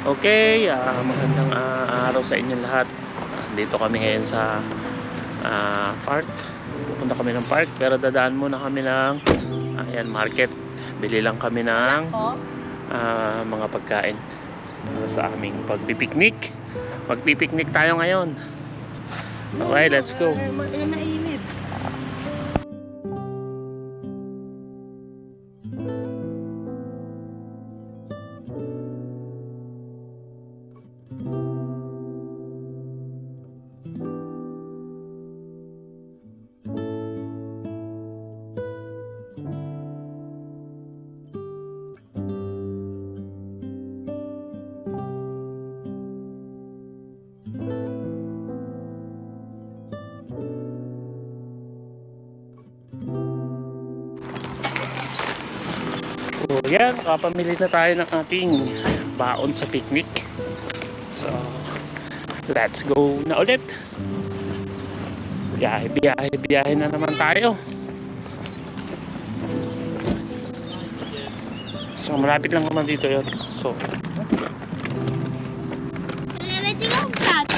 Okay, magandang araw sa inyong lahat. Dito kami ngayon sa park. Pupunta kami ng park pero dadaan muna kami ng ayan, market. Bili lang kami ng mga pagkain para sa aming pagpipiknik. Magpipiknik tayo ngayon. Okay, let's go. Mainit. So, yan, nakapamili na tayo ng ating baon sa picnic. So, let's go na ulit. Biyahe na naman tayo. So, malapit lang naman dito yun. So, Nalagay yung plato.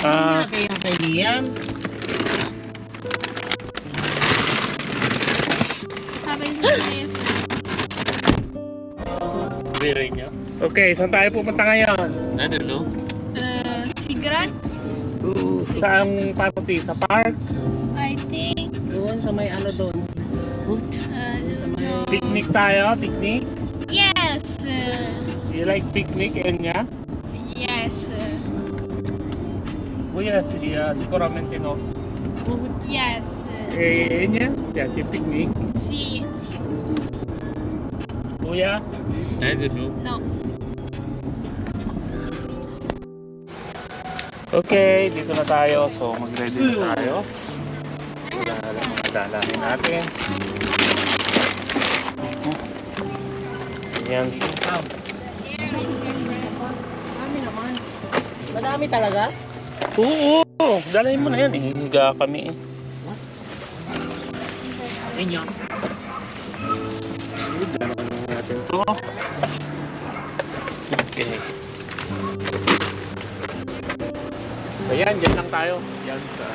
Nalagay yung kay Liam. Sabi niya. okay, saan tayo pupunta ngayon? I don't know. Sigrat, Saan party? Sa park? I think. Doon sa may ano doon. No. Picnic tayo? Picnic? Yes. You like picnic, Enya? Yes. Kuya, sicuramente no. Yes. Enya? Yeah, si picnic. Si. Kuya? I don't know. No. Okay, dito na tayo. So, mag-ready na tayo. Mga dalahin natin. Ayan. Marami naman. Madami talaga? Oo, dalahin mo na yan. Higa kami eh. Inyo. Dalahin natin to. Okay. Ayan, dyan lang tayo. Yan sa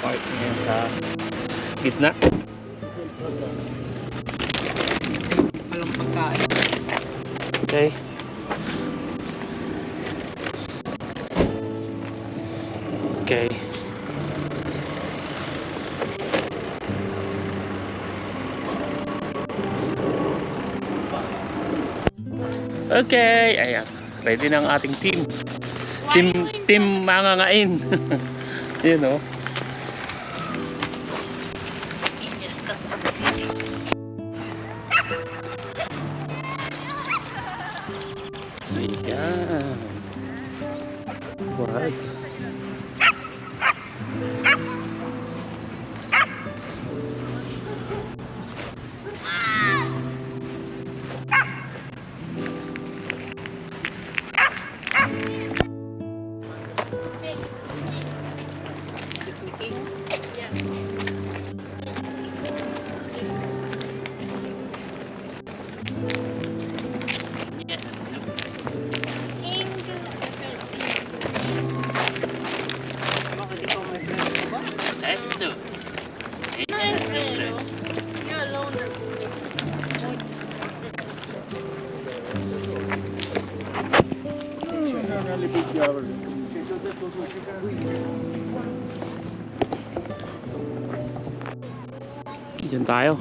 park ngayon sa gitna. Walang pagkain. Okay. Okay. Okay, ayan. Ready na ang ating team. Team mangangain. Yun o. Ayan. What? You're alone. Diyan tayo.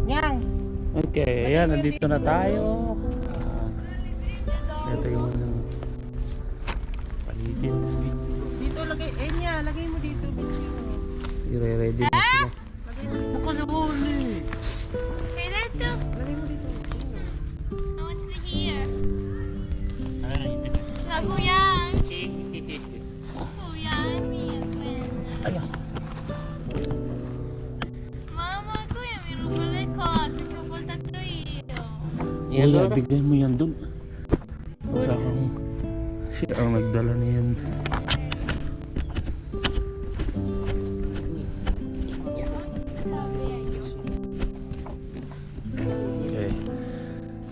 Nyang. Okay, ayan, nandito na tayo. Ito yung paligid. Dito lagay. Enya, lagay mo dito. I-ready na sila. Makalahuli. Hey, let's go. Lagay mo dito. I want to be here. Kuya. Kuya, Ayan. Mama, kuya, meron pala kasi kapal tayo eh. Kuya, bigyan mo yan dun. Wala kang Siya ang nagdala niyan. Okay.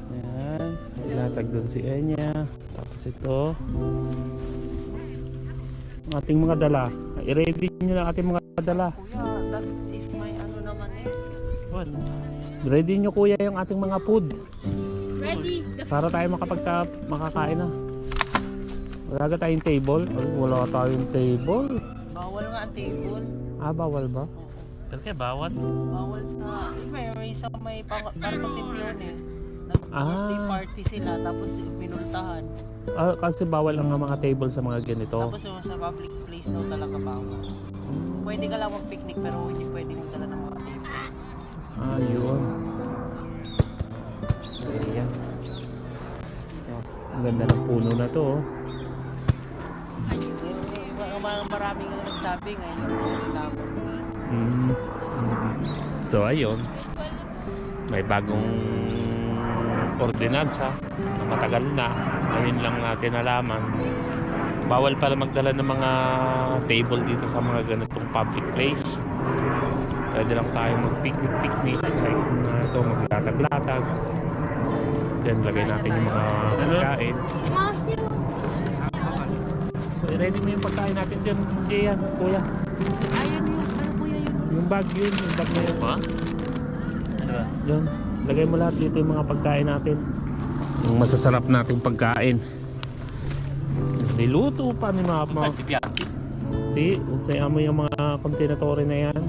Ayan. Ilatag doon si Enya. Tapos ito. Ang ating mga dala. I-ready nyo lang ating mga dala. Kuya, that is my ano naman eh. What? Ready nyo kuya yung ating mga food. Ready. Para tayo makakain na. Wala ka tayong table? Ay, wala tayong table. Bawal nga ang table. Ah, bawal ba? Talaga bawal? Bawal sa... May isang may parpasin yun eh. Nag-birthday party sila tapos pinultahan. Ah, kasi bawal ang mga table sa mga ganito. Tapos yung sa public place daw talaga bawal. Pwede ka lang mag-picnic pero hindi pwede magdala ng mga table. Ah, yun. Ayan. Ang ganda ng puno na to. Oh. Maraming nga nagsabi ngayon lang po nalaman. Mm. So ayun, may bagong ordinansa na matagal na, ngayon lang natin nalaman. Bawal pala magdala ng mga table dito sa mga ganitong public place. Pwede lang tayo mag-picnic like ito, maglatag-latag. Then lagay natin yung mga pagkain. Matthew. So i-ready mo yung pagkain natin dyan, Jay, kuya. Ayun yung, ano kuya yun? Yung bag yun, yung bag na yun. Ha? Ano ba? Diyan, lagay mo lahat dito yung mga pagkain natin. Yung masasarap nating pagkain. Niluto pa ni Mama. Usay mo yung mga kontinatore na yan.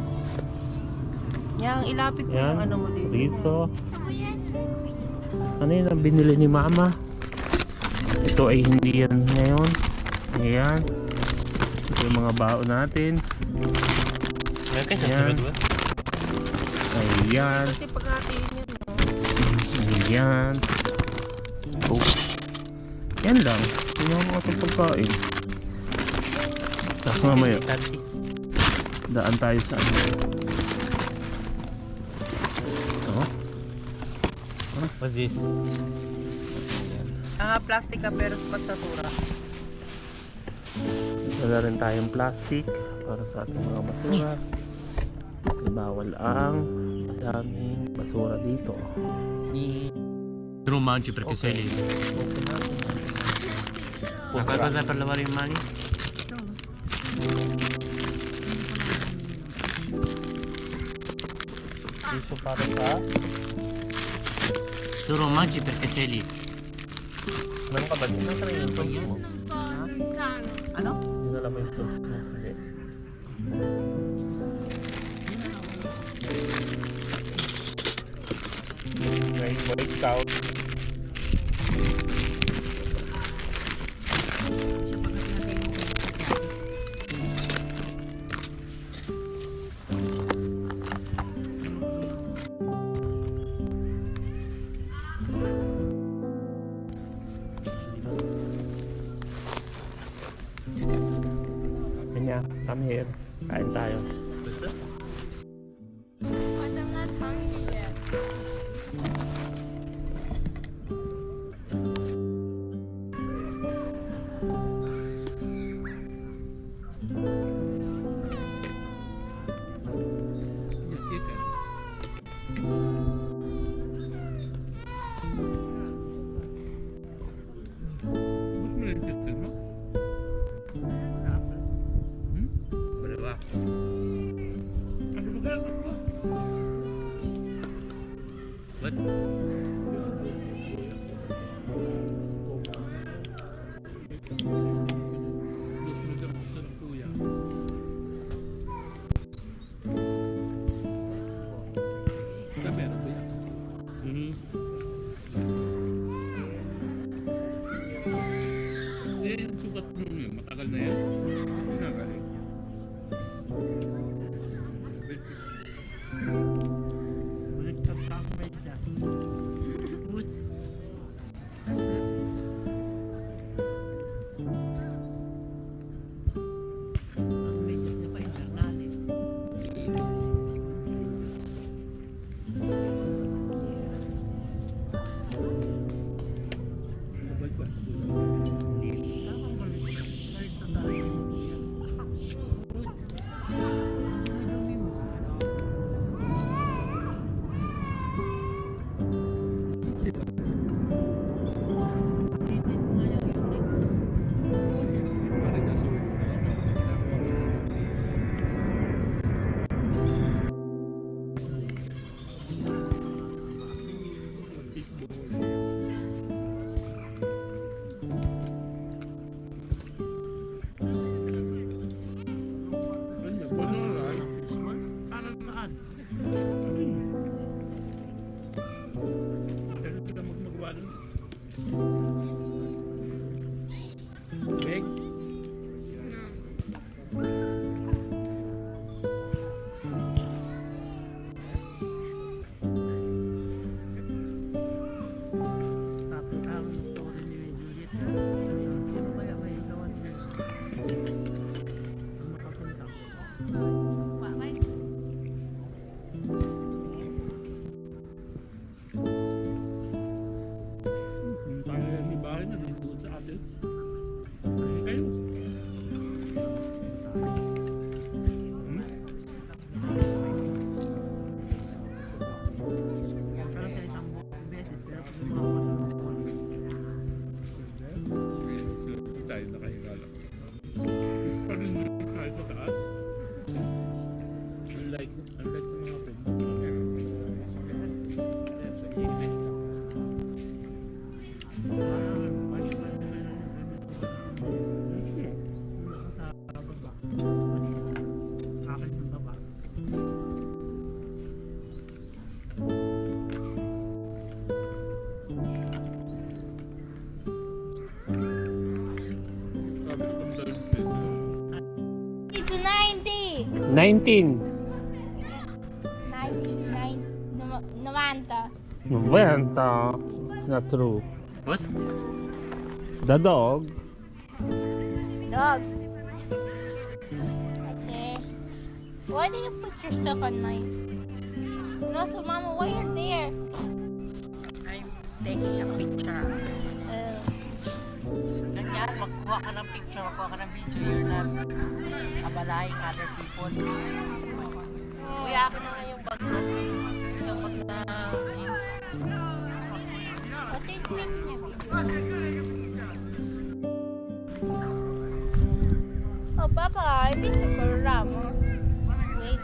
Yang ilapit mo Yan, yung ano mo dito. riso. Oh, yes. Ano yun ang binili ni Mama? Ito ay hindi yan ngayon. Ayan. Ito yung mga bao natin. Ayan. Ayan. Kasi paghatiin yun, no? Ayan. Oh. Yan lang. Yan yung mga pagkain. Tapos mamaya daan tayo sa ano. Oh. What's this? Plastic ka pero sapat sa tura. Wala rin tayong plastic para sa ating mga basura. Kasi bawal ang madaming basura dito. Non mangi perché sei lì. Può qualcosa per lavare le mani? Dito para sa Tu non mangi perché sei lì. meron ka ba dito? Nasaan yung tools mo? Lontano. Ano? Dinala mo yung tools mo? Hindi. May Boy Scout. Siya pag naglagay mo kayo. Kanya, come here. Kain tayo. But I'm not hungry yet. What? Sukat mo yun, matagal na yan. Nagaling. Ang medyas niya pa internal eh. Tama 19. 90. 90. It's not true. What? The dog. Dog. Okay. Why did you put your stuff on mine? And also, Mama, why you're there? I'm taking a picture. Ganyan, magkuha ka ng picture, magkuha ka ng video, you're not abalaing other people. Kuya, akin na nga yung bag mo. Yung bag na jeans. What are you making a video? Oh, Papa, I missed a programa. Wait.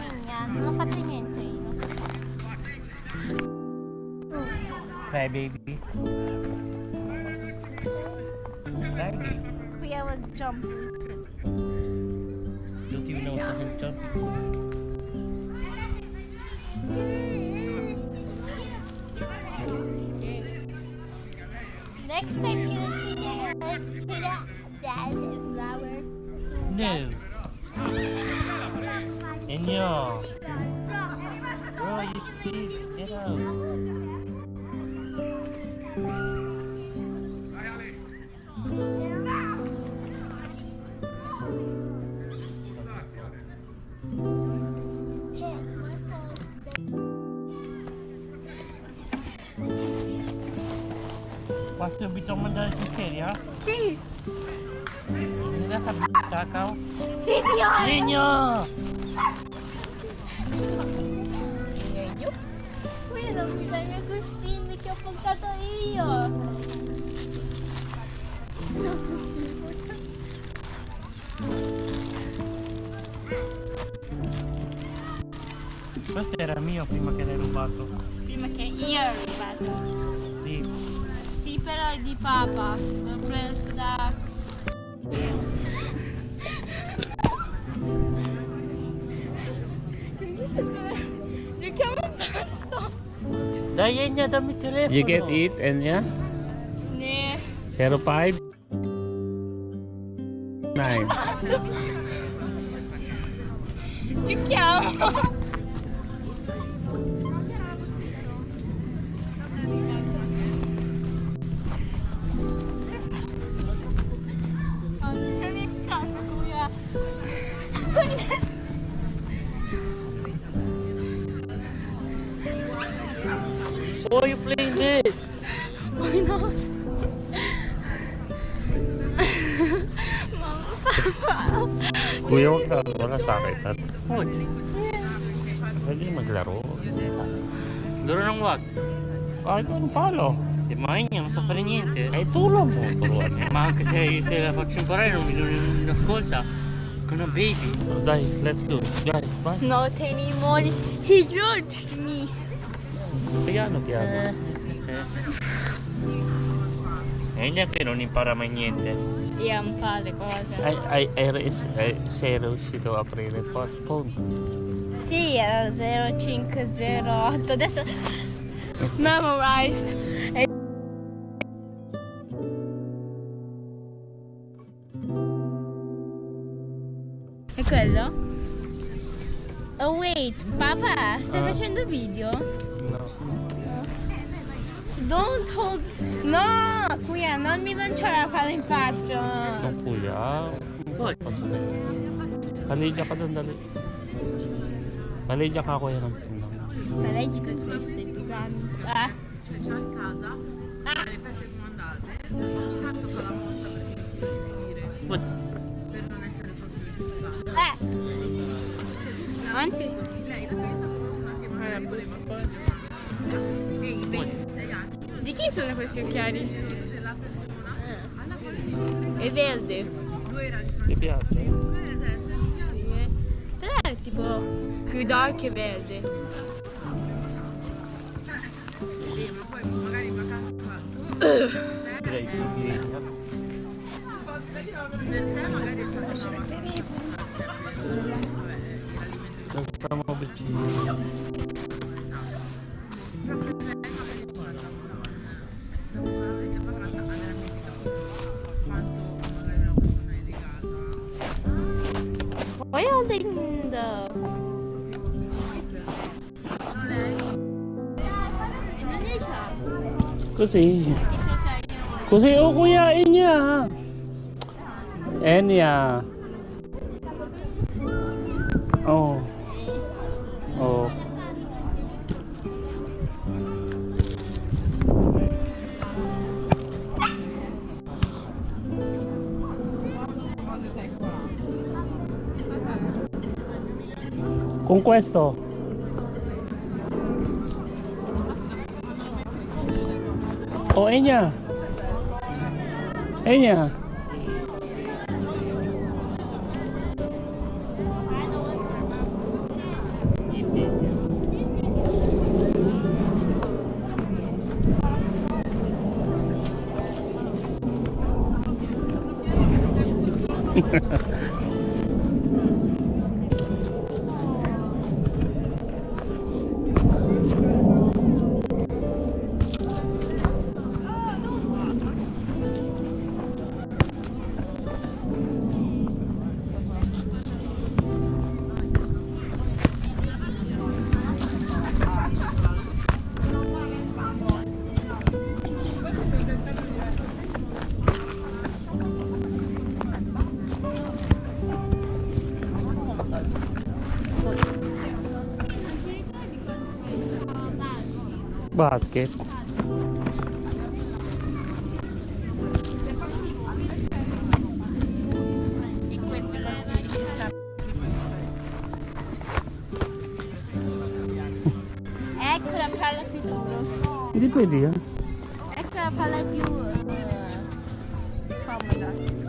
Ayan, nakatingin tayo. Hi, baby. Hi, baby. Kuya will jump. Don't even know what the hell jumping is. Next time, can you to the dad flower? No. Senor. Bro, you stink. Get out. Posso bitar uma das cheiras? Sim! Não tá bitar, Cal? Sim, senhora! Senhor! Kuya, não me dá minha coxinha, daqui a pouco tá aí, ó. Questo era mio prima che l'hai rubato. Prima che io ho rubato. Sì. Sì, però è di papà. L'ho preso da... Giochiamo a perso. Dai, Enya, dammi il telefono. You get it, Enya? Ne. 05 9. Giochiamo. Why are you playing this? Why not? Mama, Papa. Kuya, huwag ka sakit at What? pwede maglaro. Loro non what? Kahit anong palo. Ma Enya non sa fare niente. Ay, tulong mo. Turuan niya. Ma anche se la faccio imparare non ascolta. Con una baby. Dai, let's go. Guys, bye. Not anymore. He judged me. Piano, piano. Enya che non impara mai niente. Io non fa le cose. Sei riuscito a aprire il phone? Sì, era 0508. Adesso memorized. È quello? Oh wait, papà, stai facendo video? No. Don't hold... No! Kuya, non mi lanciare la palla in faccia! No, kuya. What? Palidya ka doon, dali. Palidya ka, kuya, ng tingnan. Ma lei ci questi programmi. Ah! What? Anzi... Di chi sono questi occhiali? È verde. Ti piace? Sì, però è tipo più dark e verde. Direi che non stiamo vicini. Kasi, Isa sa inyo. kasi kuyain niya. Enya. Oh. Oh. Con questo. Oh, Enya. Enya. Basket. Eccola palla più duro. Hindi pwede yan. Eccola palla più comoda.